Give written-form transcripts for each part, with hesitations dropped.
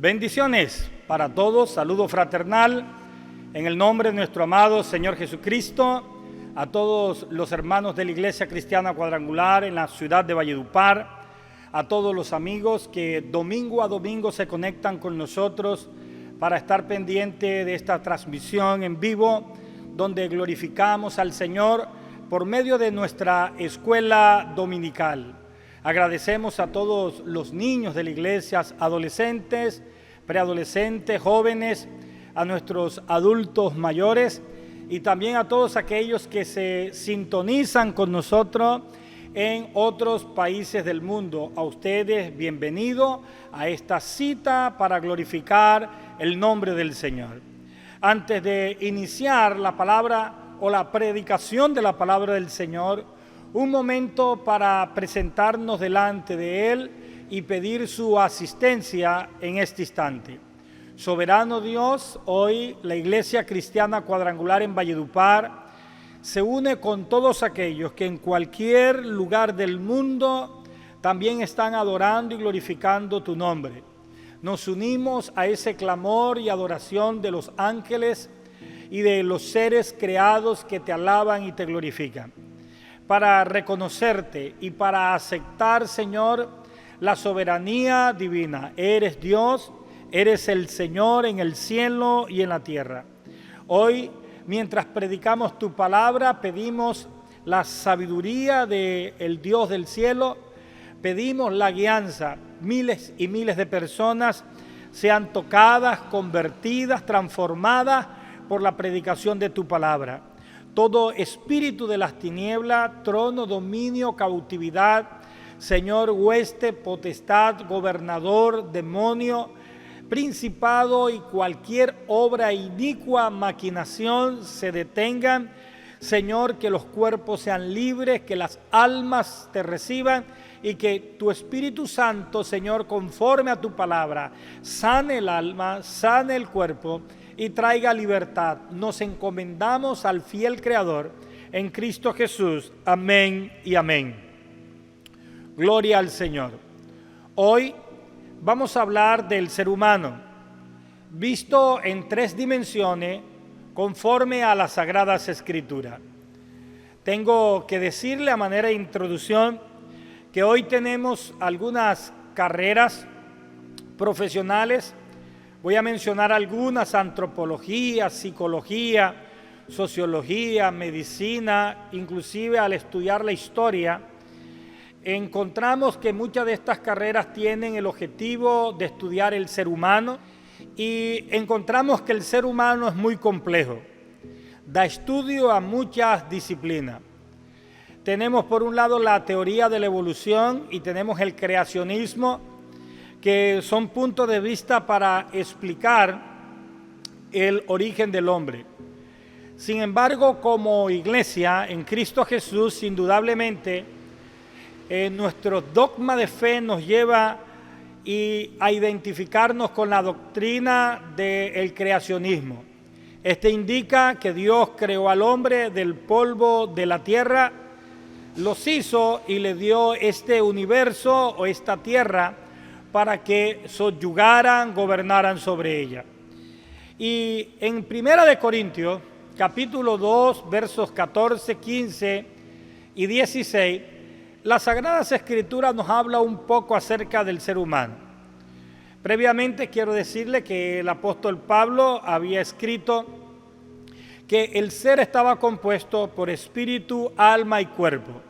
Bendiciones para todos, saludo fraternal en el nombre de nuestro amado Señor Jesucristo, a todos los hermanos de la Iglesia Cristiana Cuadrangular en la ciudad de Valledupar, a todos los amigos que domingo a domingo se conectan con nosotros para estar pendiente de esta transmisión en vivo, donde glorificamos al Señor por medio de nuestra escuela dominical. Agradecemos a todos los niños de la iglesia, adolescentes, preadolescentes, jóvenes, a nuestros adultos mayores y también a todos aquellos que se sintonizan con nosotros en otros países del mundo. A ustedes, bienvenido a esta cita para glorificar el nombre del Señor. Antes de iniciar la palabra o la predicación de la palabra del Señor, un momento para presentarnos delante de Él y pedir su asistencia en este instante. Soberano Dios, hoy la Iglesia Cristiana Cuadrangular en Valledupar se une con todos aquellos que en cualquier lugar del mundo también están adorando y glorificando tu nombre. Nos unimos a ese clamor y adoración de los ángeles y de los seres creados que te alaban y te glorifican, para reconocerte y para aceptar, Señor, la soberanía divina. Eres Dios, eres el Señor en el cielo y en la tierra. Hoy, mientras predicamos tu palabra, pedimos la sabiduría del Dios del cielo, pedimos la guianza. Miles y miles de personas sean tocadas, convertidas, transformadas por la predicación de tu palabra. Todo espíritu de las tinieblas, trono, dominio, cautividad, Señor, hueste, potestad, gobernador, demonio, principado y cualquier obra inicua, maquinación se detengan. Señor, que los cuerpos sean libres, que las almas te reciban y que tu Espíritu Santo, Señor, conforme a tu palabra, sane el alma, sane el cuerpo y traiga libertad. Nos encomendamos al fiel Creador en Cristo Jesús. Amén y amén. Gloria al Señor. Hoy vamos a hablar del ser humano, visto en tres dimensiones conforme a las Sagradas Escrituras. Tengo que decirle a manera de introducción que hoy tenemos algunas carreras profesionales. Voy a mencionar algunas: antropología, psicología, sociología, medicina. Inclusive al estudiar la historia, encontramos que muchas de estas carreras tienen el objetivo de estudiar el ser humano y encontramos que el ser humano es muy complejo, da estudio a muchas disciplinas. Tenemos por un lado la teoría de la evolución y tenemos el creacionismo, que son puntos de vista para explicar el origen del hombre. Sin embargo, como iglesia en Cristo Jesús, indudablemente, nuestro dogma de fe nos lleva a identificarnos con la doctrina del creacionismo. Este indica que Dios creó al hombre del polvo de la tierra, los hizo y le dio este universo o esta tierra para que subyugaran, gobernaran sobre ella. Y en 1 de Corintios, capítulo 2, versos 14, 15 y 16, las Sagradas Escrituras nos habla un poco acerca del ser humano. Previamente quiero decirle que el apóstol Pablo había escrito que el ser estaba compuesto por espíritu, alma y cuerpo.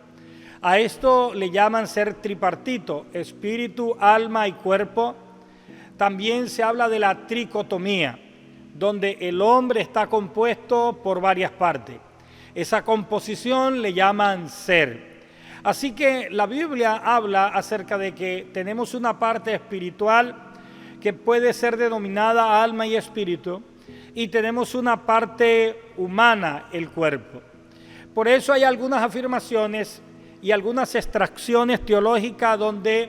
A esto le llaman ser tripartito, espíritu, alma y cuerpo. También se habla de la tricotomía, donde el hombre está compuesto por varias partes. Esa composición le llaman ser. Así que la Biblia habla acerca de que tenemos una parte espiritual que puede ser denominada alma y espíritu, y tenemos una parte humana, el cuerpo. Por eso hay algunas afirmaciones y algunas extracciones teológicas donde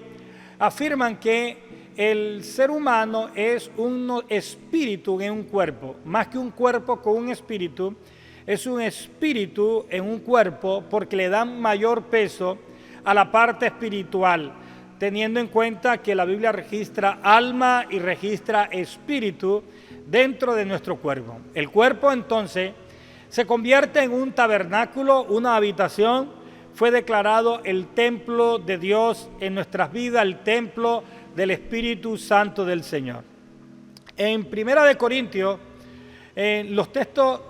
afirman que el ser humano es un espíritu en un cuerpo, más que un cuerpo con un espíritu. Es un espíritu en un cuerpo porque le dan mayor peso a la parte espiritual. teniendo en cuenta que la Biblia registra alma y registra espíritu dentro de nuestro cuerpo. El cuerpo entonces se convierte en un tabernáculo, una habitación. Fue declarado el templo de Dios en nuestras vidas, el templo del Espíritu Santo del Señor. En 1 de Corintios, en los textos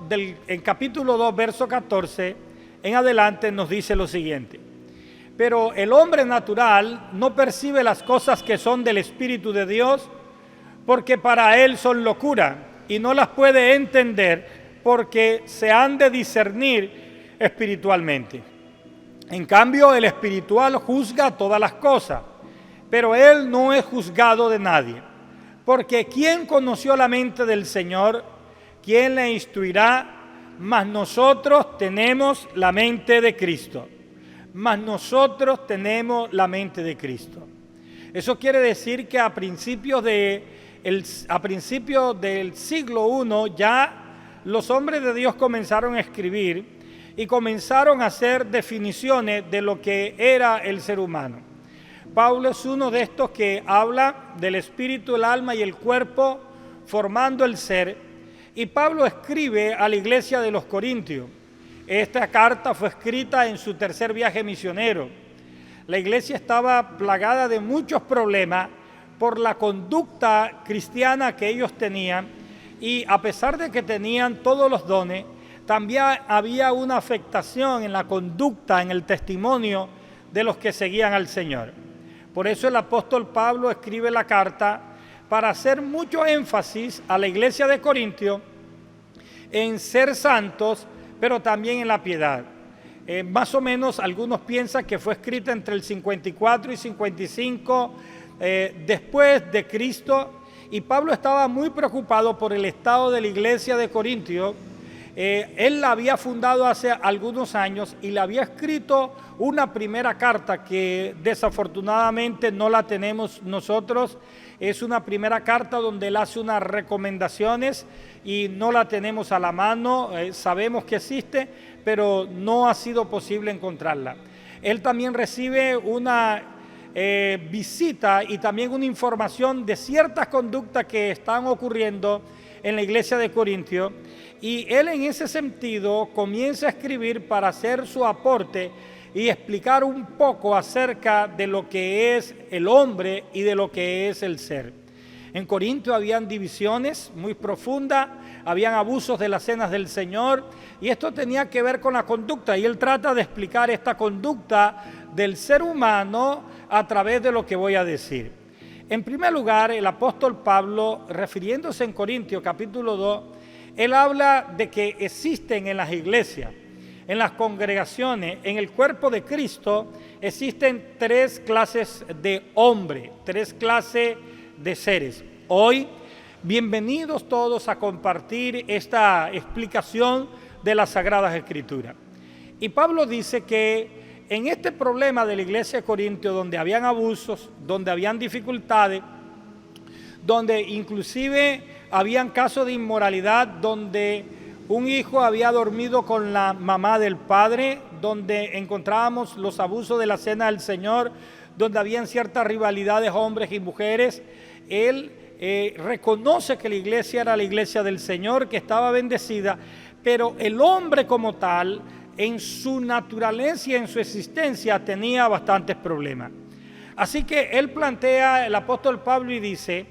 en capítulo 2, verso 14, en adelante nos dice lo siguiente: pero el hombre natural no percibe las cosas que son del Espíritu de Dios, porque para él son locura, y no las puede entender, porque se han de discernir espiritualmente. En cambio, el espiritual juzga todas las cosas, pero él no es juzgado de nadie. Porque ¿quién conoció la mente del Señor? ¿Quién le instruirá? Mas nosotros tenemos la mente de Cristo. Mas nosotros tenemos la mente de Cristo. Eso quiere decir que a principios del siglo I ya los hombres de Dios comenzaron a escribir y comenzaron a hacer definiciones de lo que era el ser humano. Pablo es uno de estos que habla del espíritu, el alma y el cuerpo formando el ser. Y Pablo escribe a la iglesia de los Corintios. Esta carta fue escrita en su tercer viaje misionero. La iglesia estaba plagada de muchos problemas por la conducta cristiana que ellos tenían, y a pesar de que tenían todos los dones, también había una afectación en la conducta, en el testimonio de los que seguían al Señor. Por eso el apóstol Pablo escribe la carta para hacer mucho énfasis a la iglesia de Corintios en ser santos, pero también en la piedad. Más o menos algunos piensan que fue escrita entre el 54 y 55 después de Cristo, y Pablo estaba muy preocupado por el estado de la iglesia de Corintios. Él la había fundado hace algunos años y le había escrito una primera carta que desafortunadamente no la tenemos nosotros. Es una primera carta donde él hace unas recomendaciones y no la tenemos a la mano. Sabemos que existe, pero no ha sido posible encontrarla. Él también recibe una visita y también una información de ciertas conductas que están ocurriendo en la iglesia de Corintios, y él en ese sentido comienza a escribir para hacer su aporte y explicar un poco acerca de lo que es el hombre y de lo que es el ser. En Corinto habían divisiones muy profundas, habían abusos de las cenas del Señor, y esto tenía que ver con la conducta, y él trata de explicar esta conducta del ser humano a través de lo que voy a decir. En primer lugar, el apóstol Pablo, refiriéndose en Corintios capítulo 2, él habla de que existen en las iglesias, en las congregaciones, en el cuerpo de Cristo, existen tres clases de hombres, tres clases de seres. Hoy, bienvenidos todos a compartir esta explicación de las Sagradas Escrituras. Y Pablo dice que en este problema de la iglesia de Corintios, donde habían abusos, donde habían dificultades, donde inclusive habían casos de inmoralidad, donde un hijo había dormido con la mamá del padre, donde encontrábamos los abusos de la cena del Señor, donde habían ciertas rivalidades hombres y mujeres, él reconoce que la iglesia era la iglesia del Señor, que estaba bendecida, pero el hombre como tal, en su naturaleza y en su existencia, tenía bastantes problemas. Así que él plantea, el apóstol Pablo, y dice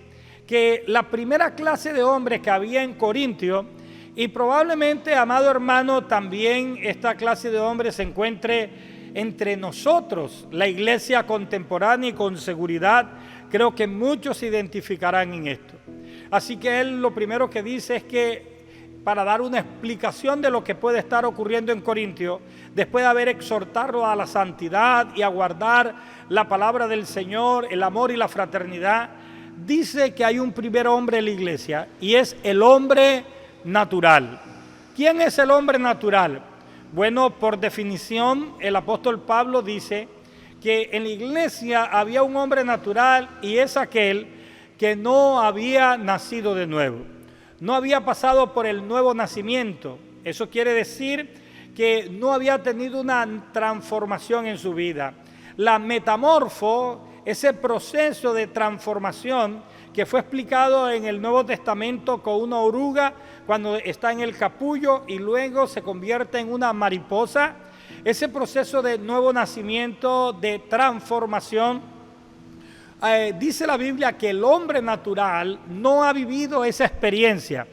que la primera clase de hombres que había en Corintios, y probablemente, amado hermano, también esta clase de hombres se encuentre entre nosotros, la iglesia contemporánea, y con seguridad creo que muchos se identificarán en esto. Así que él lo primero que dice es que, para dar una explicación de lo que puede estar ocurriendo en Corintios, después de haber exhortado a la santidad y a guardar la palabra del Señor, el amor y la fraternidad, dice que hay un primer hombre en la iglesia, y es el hombre natural. ¿Quién es el hombre natural? Bueno, por definición, el apóstol Pablo dice que en la iglesia había un hombre natural, y es aquel que no había nacido de nuevo. No había pasado por el nuevo nacimiento. Eso quiere decir que no había tenido una transformación en su vida. La metamorfo ese proceso de transformación que fue explicado en el Nuevo Testamento con una oruga cuando está en el capullo y luego se convierte en una mariposa. Ese proceso de nuevo nacimiento, de transformación, dice la Biblia que el hombre natural no ha vivido esa experiencia.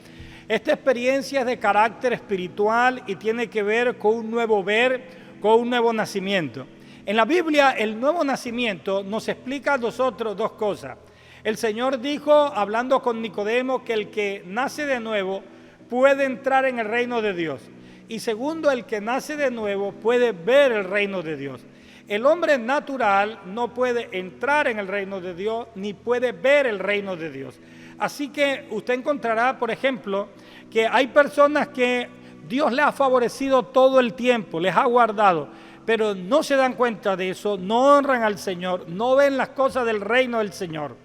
Esta experiencia es de carácter espiritual y tiene que ver con un nuevo ver, con un nuevo nacimiento. En la Biblia, el nuevo nacimiento nos explica a nosotros dos cosas. El Señor dijo, hablando con Nicodemo, que el que nace de nuevo puede entrar en el reino de Dios. Y segundo, el que nace de nuevo puede ver el reino de Dios. El hombre natural no puede entrar en el reino de Dios ni puede ver el reino de Dios. Así que usted encontrará, por ejemplo, que hay personas que Dios les ha favorecido todo el tiempo, les ha guardado, pero no se dan cuenta de eso, no honran al Señor, no ven las cosas del reino del Señor.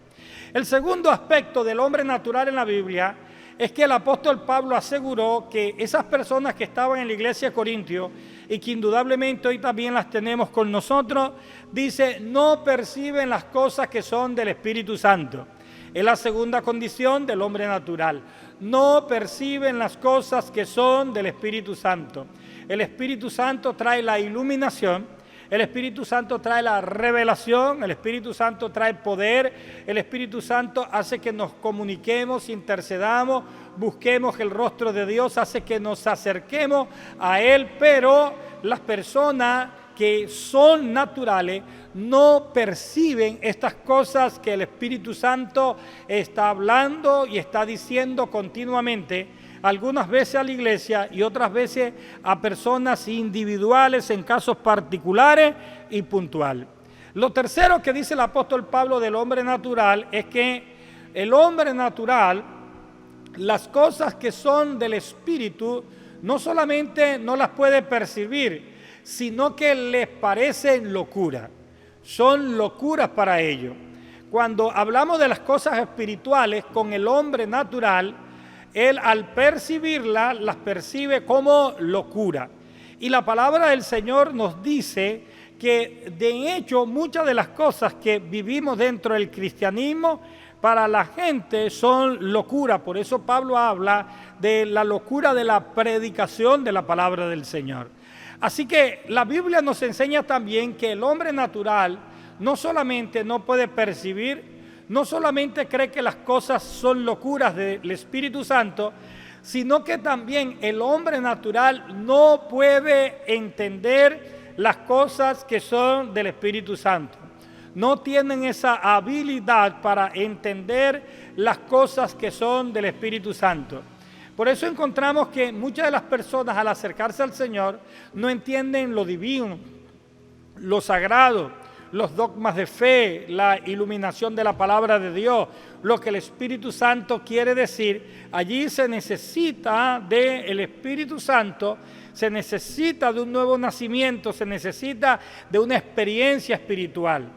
El segundo aspecto del hombre natural en la Biblia es que el apóstol Pablo aseguró que esas personas que estaban en la iglesia de Corintio y que indudablemente hoy también las tenemos con nosotros, dice, no perciben las cosas que son del Espíritu Santo. Es la segunda condición del hombre natural. No perciben las cosas que son del Espíritu Santo. El Espíritu Santo trae la iluminación, el Espíritu Santo trae la revelación, el Espíritu Santo trae poder, el Espíritu Santo hace que nos comuniquemos, intercedamos, busquemos el rostro de Dios, hace que nos acerquemos a Él, pero las personas que son naturales no perciben estas cosas que el Espíritu Santo está hablando y está diciendo continuamente, algunas veces a la iglesia y otras veces a personas individuales en casos particulares y puntuales. Lo tercero que dice el apóstol Pablo del hombre natural es que el hombre natural, las cosas que son del Espíritu, no solamente no las puede percibir, sino que les parecen locura. Son locuras para ellos. Cuando hablamos de las cosas espirituales con el hombre natural, él al percibirlas, las percibe como locura. Y la palabra del Señor nos dice que de hecho muchas de las cosas que vivimos dentro del cristianismo para la gente son locura. Por eso Pablo habla de la locura de la predicación de la palabra del Señor. Así que la Biblia nos enseña también que el hombre natural no solamente no puede percibir, no solamente cree que las cosas son locuras del Espíritu Santo, sino que también el hombre natural no puede entender las cosas que son del Espíritu Santo. No tienen esa habilidad para entender las cosas que son del Espíritu Santo. Por eso encontramos que muchas de las personas al acercarse al Señor no entienden lo divino, lo sagrado, los dogmas de fe, la iluminación de la palabra de Dios, lo que el Espíritu Santo quiere decir. Allí se necesita del Espíritu Santo, se necesita de un nuevo nacimiento, se necesita de una experiencia espiritual.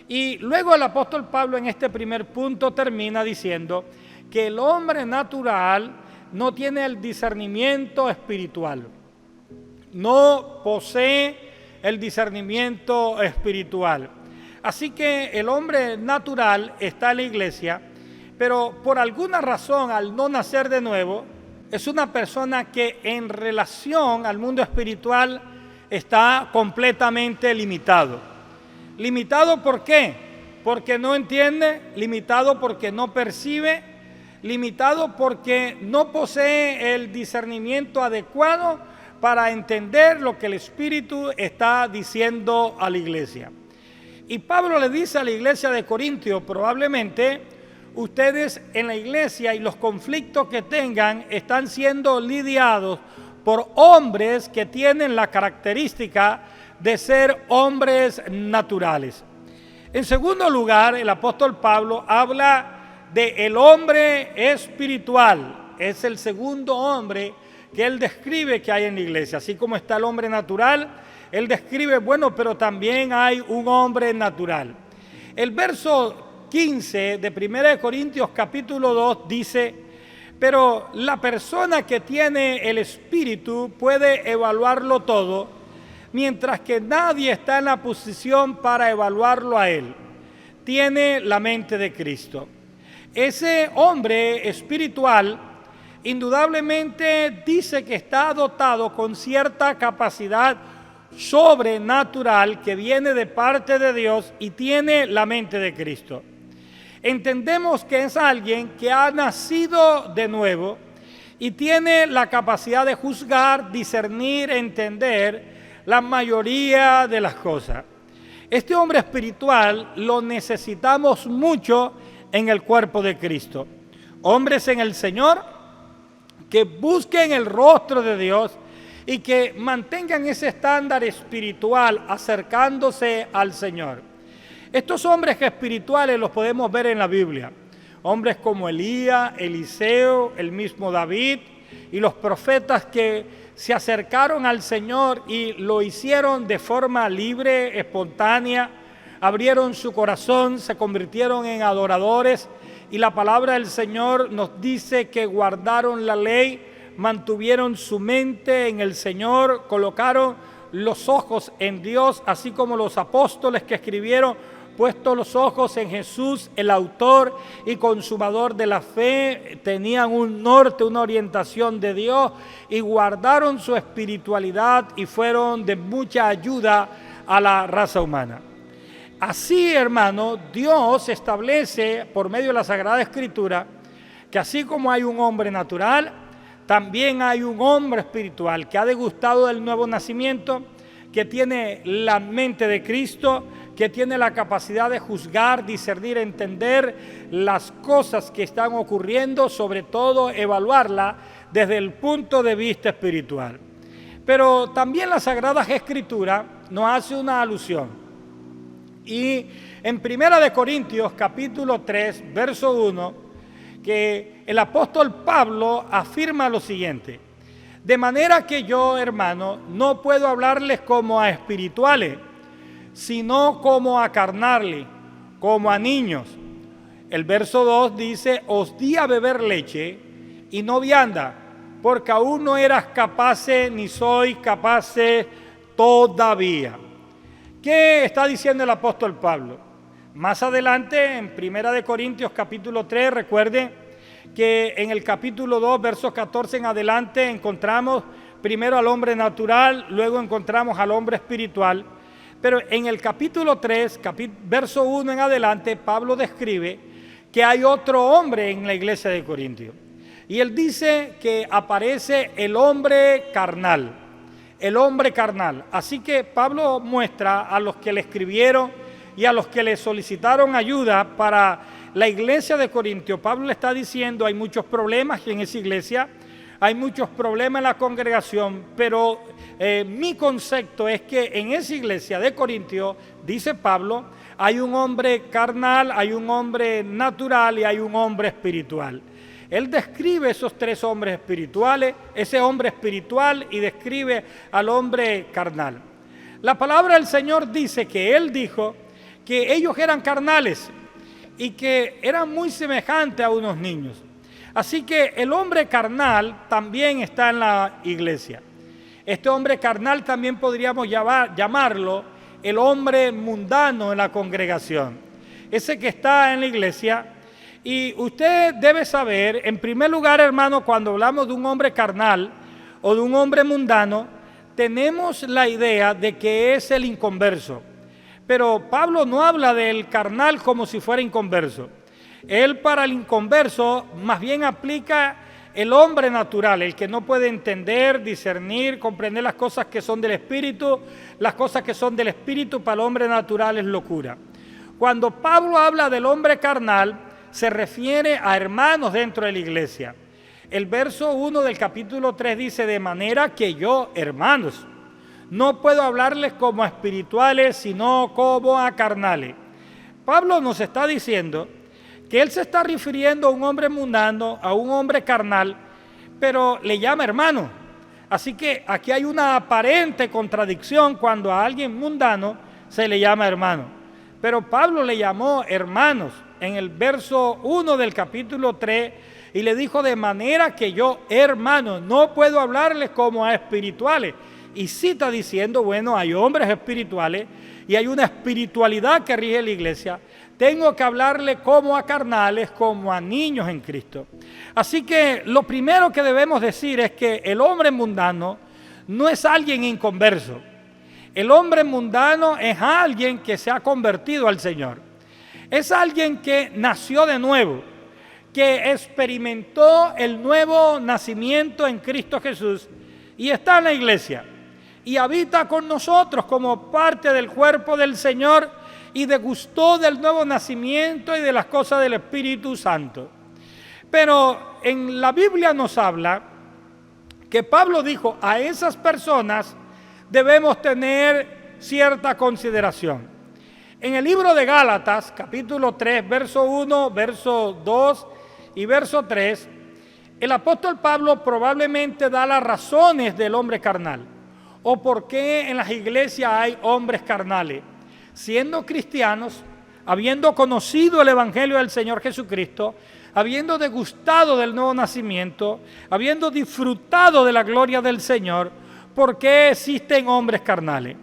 Y luego el apóstol Pablo en este primer punto termina diciendo que el hombre natural no tiene el discernimiento espiritual, no posee el discernimiento espiritual. Así que el hombre natural está en la iglesia, pero por alguna razón al no nacer de nuevo, es una persona que en relación al mundo espiritual está completamente limitado. ¿Limitado por qué? Porque no entiende, limitado porque no percibe, limitado porque no posee el discernimiento adecuado para entender lo que el Espíritu está diciendo a la iglesia. Y Pablo le dice a la iglesia de Corintio, probablemente ustedes en la iglesia y los conflictos que tengan están siendo lidiados por hombres que tienen la característica de ser hombres naturales. En segundo lugar, el apóstol Pablo habla del hombre espiritual. Es el segundo hombre que él describe que hay en la iglesia. Así como está el hombre natural, él describe, bueno, pero también hay un hombre natural. El verso 15 de 1 Corintios capítulo 2 dice, pero la persona que tiene el Espíritu puede evaluarlo todo, mientras que nadie está en la posición para evaluarlo a él. tiene la mente de Cristo. Ese hombre espiritual indudablemente dice que está dotado con cierta capacidad sobrenatural que viene de parte de Dios y tiene la mente de Cristo. Entendemos que es alguien que ha nacido de nuevo y tiene la capacidad de juzgar, discernir, entender la mayoría de las cosas. Este hombre espiritual lo necesitamos mucho en el cuerpo de Cristo. Hombres en el Señor que busquen el rostro de Dios y que mantengan ese estándar espiritual acercándose al Señor. Estos hombres espirituales los podemos ver en la Biblia. Hombres como Elías, Eliseo, el mismo David y los profetas que se acercaron al Señor y lo hicieron de forma libre, espontánea, abrieron su corazón, se convirtieron en adoradores y la palabra del Señor nos dice que guardaron la ley, mantuvieron su mente en el Señor, colocaron los ojos en Dios, así como los apóstoles que escribieron, puesto los ojos en Jesús, el autor y consumador de la fe, tenían un norte, una orientación de Dios y guardaron su espiritualidad y fueron de mucha ayuda a la raza humana. Así, hermano, Dios establece por medio de la Sagrada Escritura que así como hay un hombre natural, también hay un hombre espiritual que ha degustado del nuevo nacimiento, que tiene la mente de Cristo, que tiene la capacidad de juzgar, discernir, entender las cosas que están ocurriendo, sobre todo evaluarla desde el punto de vista espiritual. Pero también la Sagrada Escritura nos hace una alusión. Y en 1 Corintios capítulo 3, verso 1, que el apóstol Pablo afirma lo siguiente: de manera que yo, hermano, no puedo hablarles como a espirituales, sino como a carnales, como a niños. El verso 2 dice: os di a beber leche y no vianda, porque aún no eras capaces ni sois capaces todavía. ¿Qué está diciendo el apóstol Pablo? Más adelante, en 1 Corintios capítulo 3, recuerde que en el capítulo 2, versos 14 en adelante, encontramos primero al hombre natural, luego encontramos al hombre espiritual. Pero en el capítulo 3, verso 1 en adelante, Pablo describe que hay otro hombre en la iglesia de Corintios. Y él dice que aparece el hombre carnal. El hombre carnal. Así que Pablo muestra a los que le escribieron y a los que le solicitaron ayuda para la iglesia de Corintios. Pablo le está diciendo: hay muchos problemas en esa iglesia, hay muchos problemas en la congregación, pero mi concepto es que en esa iglesia de Corintios, dice Pablo, hay un hombre carnal, hay un hombre natural y hay un hombre espiritual. Él describe esos tres hombres espirituales, ese hombre espiritual, y describe al hombre carnal. La palabra del Señor dice que Él dijo que ellos eran carnales y que eran muy semejantes a unos niños. Así que el hombre carnal también está en la iglesia. Este hombre carnal también podríamos llamarlo el hombre mundano en la congregación. Ese que está en la iglesia. Y usted debe saber, en primer lugar, hermano, cuando hablamos de un hombre carnal o de un hombre mundano, tenemos la idea de que es el inconverso. Pero Pablo no habla del carnal como si fuera inconverso. Él para el inconverso más bien aplica el hombre natural, el que no puede entender, discernir, comprender las cosas que son del Espíritu. Las cosas que son del Espíritu para el hombre natural es locura. Cuando Pablo habla del hombre carnal, se refiere a hermanos dentro de la iglesia. El verso 1 del capítulo 3 dice: de manera que yo, hermanos, no puedo hablarles como a espirituales, sino como a carnales. Pablo nos está diciendo que él se está refiriendo a un hombre mundano, a un hombre carnal, pero le llama hermano. Así que aquí hay una aparente contradicción cuando a alguien mundano se le llama hermano. Pero Pablo le llamó hermanos en el verso 1 del capítulo 3 y le dijo: de manera que yo, hermanos, no puedo hablarles como a espirituales. Y sí está diciendo, bueno, hay hombres espirituales y hay una espiritualidad que rige la iglesia, tengo que hablarle como a carnales, como a niños en Cristo. Así que lo primero que debemos decir es que el hombre mundano no es alguien inconverso. El hombre mundano es alguien que se ha convertido al Señor. Es alguien que nació de nuevo, que experimentó el nuevo nacimiento en Cristo Jesús y está en la iglesia y habita con nosotros como parte del cuerpo del Señor y degustó del nuevo nacimiento y de las cosas del Espíritu Santo. Pero en la Biblia nos habla que Pablo dijo, a esas personas debemos tener cierta consideración. En el libro de Gálatas, capítulo 3, verso 1, verso 2 y verso 3, el apóstol Pablo probablemente da las razones del hombre carnal o por qué en las iglesias hay hombres carnales. Siendo cristianos, habiendo conocido el evangelio del Señor Jesucristo, habiendo degustado del nuevo nacimiento, habiendo disfrutado de la gloria del Señor, ¿por qué existen hombres carnales?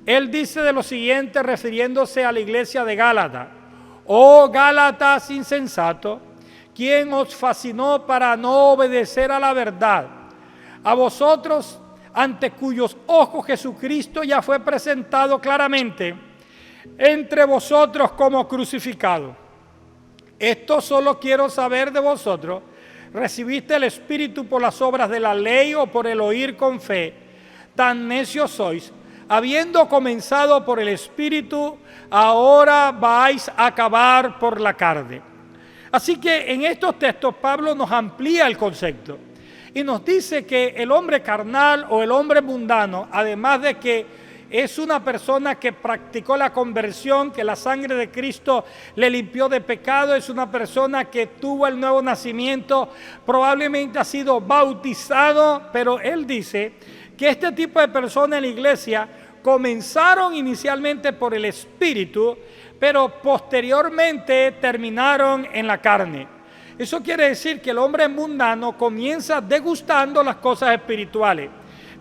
Él dice de lo siguiente refiriéndose a la iglesia de Gálatas: oh Gálatas insensato, ¿quién os fascinó para no obedecer a la verdad? A vosotros, ante cuyos ojos Jesucristo ya fue presentado claramente entre vosotros como crucificado. Esto solo quiero saber de vosotros: ¿recibiste el Espíritu por las obras de la ley o por el oír con fe? Tan necios sois, habiendo comenzado por el Espíritu, ahora vais a acabar por la carne. Así que en estos textos Pablo nos amplía el concepto y nos dice que el hombre carnal o el hombre mundano, además de que es una persona que practicó la conversión, que la sangre de Cristo le limpió de pecado, es una persona que tuvo el nuevo nacimiento, probablemente ha sido bautizado, pero él dice que este tipo de personas en la iglesia comenzaron inicialmente por el Espíritu, pero posteriormente terminaron en la carne. Eso quiere decir que el hombre mundano comienza degustando las cosas espirituales,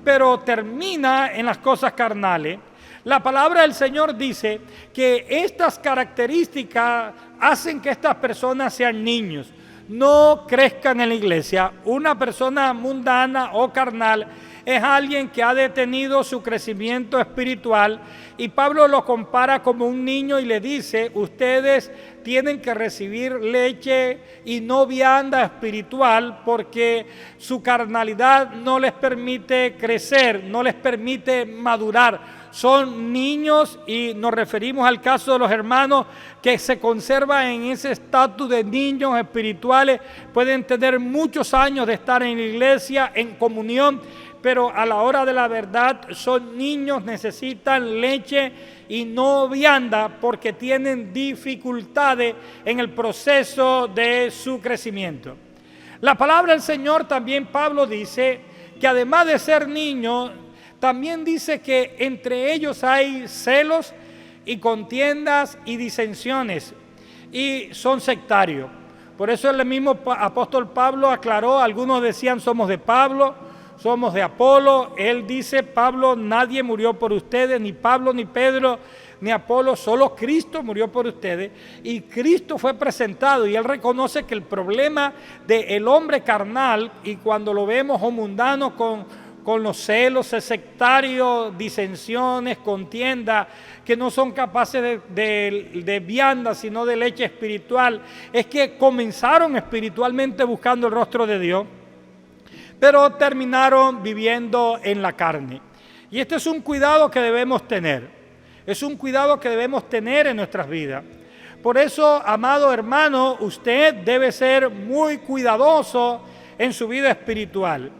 pero termina en las cosas carnales. La palabra del Señor dice que estas características hacen que estas personas sean niños, no crezcan en la iglesia. Una persona mundana o carnal es alguien que ha detenido su crecimiento espiritual y Pablo lo compara como un niño y le dice, ustedes tienen que recibir leche y no vianda espiritual porque su carnalidad no les permite crecer, no les permite madurar. Son niños y nos referimos al caso de los hermanos que se conservan en ese estatus de niños espirituales. Pueden tener muchos años de estar en la iglesia, en comunión, pero a la hora de la verdad son niños, necesitan leche y no vianda porque tienen dificultades en el proceso de su crecimiento. La palabra del Señor también Pablo dice que además de ser niños, también dice que entre ellos hay celos y contiendas y disensiones y son sectarios. Por eso el mismo apóstol Pablo aclaró, algunos decían somos de Pablo, somos de Apolo. Él dice, Pablo, nadie murió por ustedes, ni Pablo, ni Pedro, ni Apolo, solo Cristo murió por ustedes. Y Cristo fue presentado y él reconoce que el problema del hombre carnal, y cuando lo vemos o mundano con los celos, sectarios, disensiones, contiendas, que no son capaces de vianda, sino de leche espiritual, es que comenzaron espiritualmente buscando el rostro de Dios, pero terminaron viviendo en la carne. Y este es un cuidado que debemos tener, es un cuidado que debemos tener en nuestras vidas. Por eso, amado hermano, usted debe ser muy cuidadoso en su vida espiritual.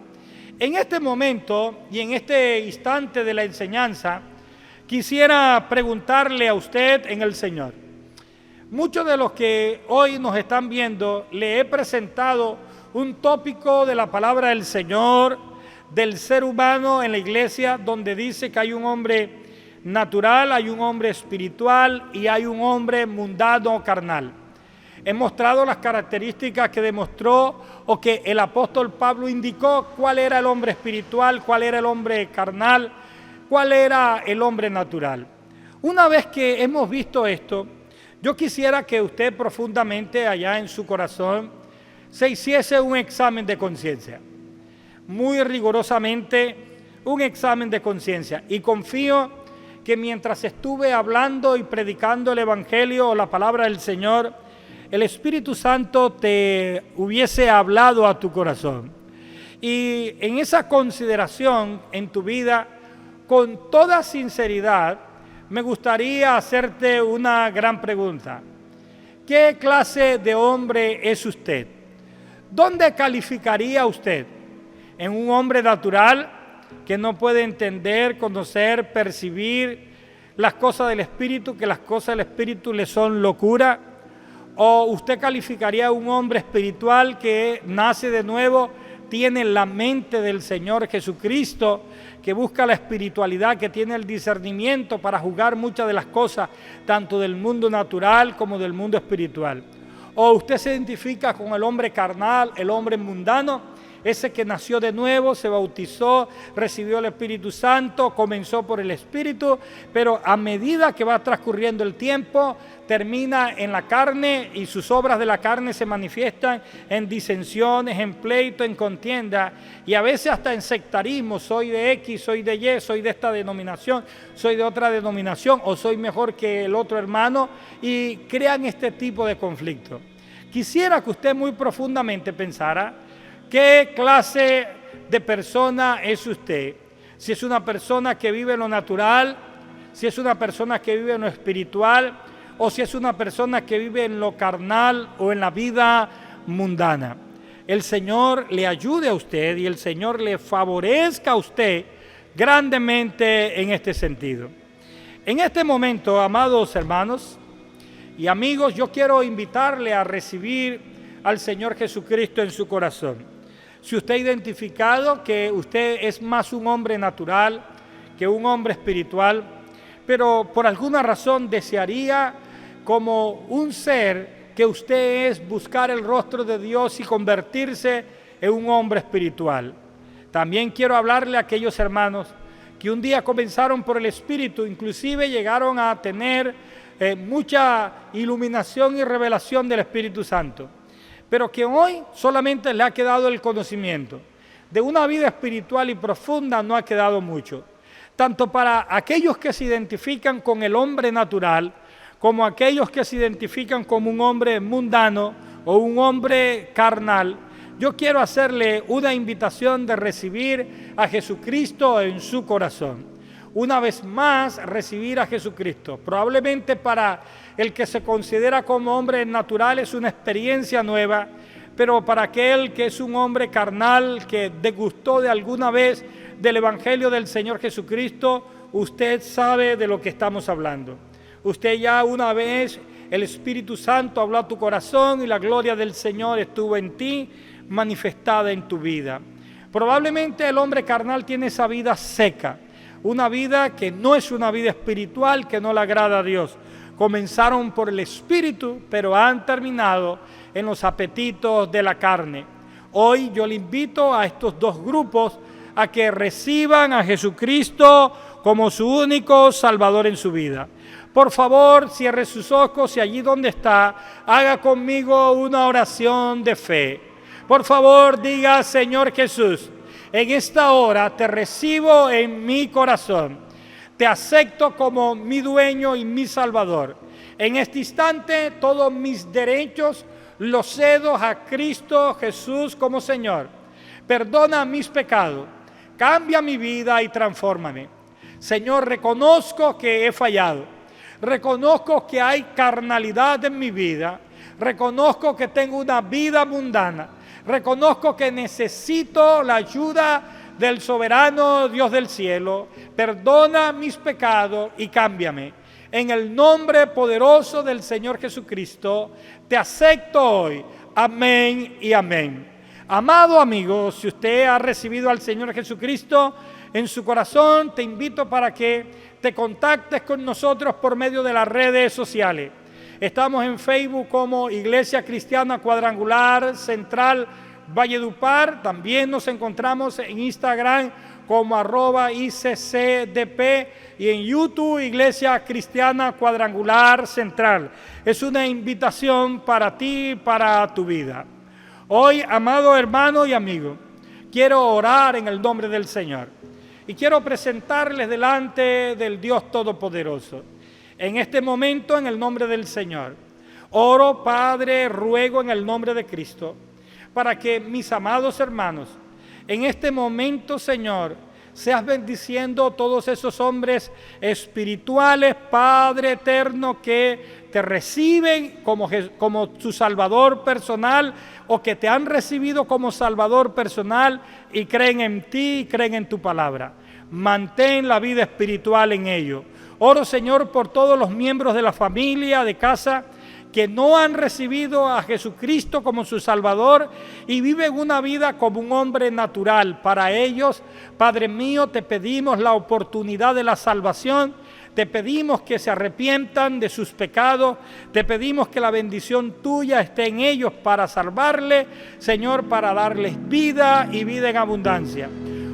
En este momento y en este instante de la enseñanza, quisiera preguntarle a usted en el Señor. Muchos de los que hoy nos están viendo, le he presentado un tópico de la palabra del Señor, del ser humano en la iglesia, donde dice que hay un hombre natural, hay un hombre espiritual y hay un hombre mundano carnal. He mostrado las características que demostró o que el apóstol Pablo indicó cuál era el hombre espiritual, cuál era el hombre carnal, cuál era el hombre natural. Una vez que hemos visto esto, Yo quisiera que usted profundamente allá en su corazón se hiciese un examen de conciencia, muy rigurosamente un examen de conciencia. Y confío que mientras estuve hablando y predicando el Evangelio o la palabra del Señor, el Espíritu Santo te hubiese hablado a tu corazón. Y en esa consideración en tu vida, con toda sinceridad, me gustaría hacerte una gran pregunta. ¿Qué clase de hombre es usted? ¿Dónde calificaría usted? ¿En un hombre natural que no puede entender, conocer, percibir las cosas del Espíritu, que las cosas del Espíritu le son locura? ¿O usted calificaría a un hombre espiritual que nace de nuevo, tiene la mente del Señor Jesucristo, que busca la espiritualidad, que tiene el discernimiento para juzgar muchas de las cosas, tanto del mundo natural como del mundo espiritual? ¿O usted se identifica con el hombre carnal, el hombre mundano, ese que nació de nuevo, se bautizó, recibió el Espíritu Santo, comenzó por el Espíritu, pero a medida que va transcurriendo el tiempo, termina en la carne y sus obras de la carne se manifiestan en disensiones, en pleito, en contienda y a veces hasta en sectarismo? Soy de X, soy de Y, soy de esta denominación, soy de otra denominación o soy mejor que el otro hermano, y crean este tipo de conflicto. Quisiera que usted muy profundamente pensara qué clase de persona es usted. Si es una persona que vive en lo natural, si es una persona que vive en lo espiritual, o si es una persona que vive en lo carnal o en la vida mundana. El Señor le ayude a usted y el Señor le favorezca a usted grandemente en este sentido. En este momento, amados hermanos y amigos, yo quiero invitarle a recibir al Señor Jesucristo en su corazón. Si usted ha identificado que usted es más un hombre natural que un hombre espiritual, pero por alguna razón desearía como un ser que usted es buscar el rostro de Dios y convertirse en un hombre espiritual. También quiero hablarle a aquellos hermanos que un día comenzaron por el Espíritu, inclusive llegaron a tener mucha iluminación y revelación del Espíritu Santo, pero que hoy solamente le ha quedado el conocimiento. De una vida espiritual y profunda no ha quedado mucho. Tanto para aquellos que se identifican con el hombre natural, como aquellos que se identifican como un hombre mundano o un hombre carnal, yo quiero hacerle una invitación de recibir a Jesucristo en su corazón. Una vez más, recibir a Jesucristo. Probablemente para el que se considera como hombre natural es una experiencia nueva, pero para aquel que es un hombre carnal, que degustó de alguna vez del Evangelio del Señor Jesucristo, usted sabe de lo que estamos hablando. Usted ya una vez, el Espíritu Santo habló a tu corazón y la gloria del Señor estuvo en ti, manifestada en tu vida. Probablemente el hombre carnal tiene esa vida seca, una vida que no es una vida espiritual, que no le agrada a Dios. Comenzaron por el Espíritu, pero han terminado en los apetitos de la carne. Hoy yo le invito a estos dos grupos a que reciban a Jesucristo como su único Salvador en su vida. Por favor, cierre sus ojos y allí donde está, haga conmigo una oración de fe. Por favor, diga: Señor Jesús, en esta hora te recibo en mi corazón. Te acepto como mi dueño y mi Salvador. En este instante, todos mis derechos los cedo a Cristo Jesús como Señor. Perdona mis pecados, cambia mi vida y transfórmame. Señor, reconozco que he fallado. Reconozco que hay carnalidad en mi vida. Reconozco que tengo una vida mundana. Reconozco que necesito la ayuda del soberano Dios del cielo. Perdona mis pecados y cámbiame. En el nombre poderoso del Señor Jesucristo, te acepto hoy. Amén y amén. Amado amigo, si usted ha recibido al Señor Jesucristo en su corazón, te invito para que te contactes con nosotros por medio de las redes sociales. Estamos en Facebook como Iglesia Cristiana Cuadrangular Central Valledupar. También nos encontramos en Instagram como @ICCDP y en YouTube Iglesia Cristiana Cuadrangular Central. Es una invitación para ti y para tu vida. Hoy, amado hermano y amigo, quiero orar en el nombre del Señor y quiero presentarles delante del Dios Todopoderoso. En este momento, en el nombre del Señor, oro, Padre, ruego en el nombre de Cristo, para que mis amados hermanos, en este momento, Señor, seas bendiciendo a todos esos hombres espirituales, Padre eterno, que te reciben como tu Salvador personal o que te han recibido como Salvador personal y creen en ti y creen en tu palabra. Mantén la vida espiritual en ellos. Oro, Señor, por todos los miembros de la familia, de casa, que no han recibido a Jesucristo como su Salvador y viven una vida como un hombre natural. Para ellos, Padre mío, te pedimos la oportunidad de la salvación, te pedimos que se arrepientan de sus pecados, te pedimos que la bendición tuya esté en ellos para salvarle, Señor, para darles vida y vida en abundancia.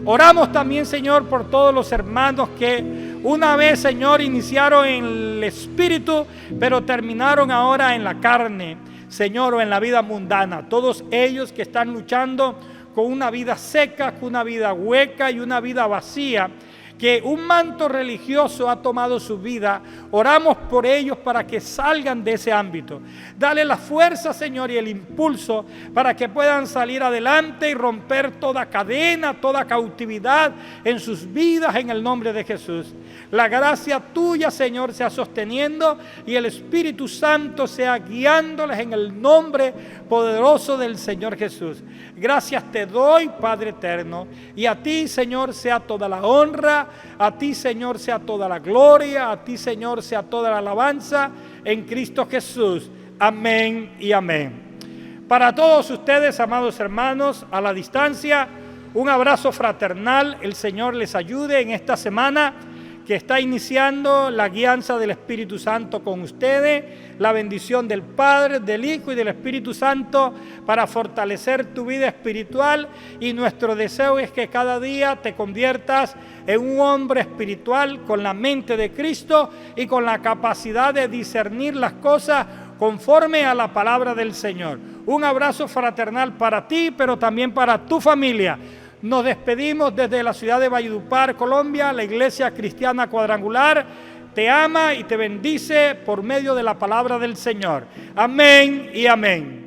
Oramos también, Señor, por todos los hermanos que una vez, Señor, iniciaron en el Espíritu, pero terminaron ahora en la carne, Señor, o en la vida mundana. Todos ellos que están luchando con una vida seca, con una vida hueca y una vida vacía, que un manto religioso ha tomado su vida. Oramos por ellos para que salgan de ese ámbito. Dale la fuerza, Señor, y el impulso para que puedan salir adelante y romper toda cadena, toda cautividad en sus vidas en el nombre de Jesús. La gracia tuya, Señor, sea sosteniendo y el Espíritu Santo sea guiándoles en el nombre poderoso del Señor Jesús. Gracias te doy, Padre eterno, y a ti, Señor, sea toda la honra, a ti, Señor, sea toda la gloria, a ti, Señor, sea toda la alabanza en Cristo Jesús. Amén y amén. Para todos ustedes, amados hermanos, a la distancia, un abrazo fraternal. El Señor les ayude en esta semana que está iniciando la guianza del Espíritu Santo con ustedes, la bendición del Padre, del Hijo y del Espíritu Santo para fortalecer tu vida espiritual, y nuestro deseo es que cada día te conviertas en un hombre espiritual con la mente de Cristo y con la capacidad de discernir las cosas conforme a la palabra del Señor. Un abrazo fraternal para ti, pero también para tu familia. Nos despedimos desde la ciudad de Valledupar, Colombia. La Iglesia Cristiana Cuadrangular te ama y te bendice por medio de la palabra del Señor. Amén y amén.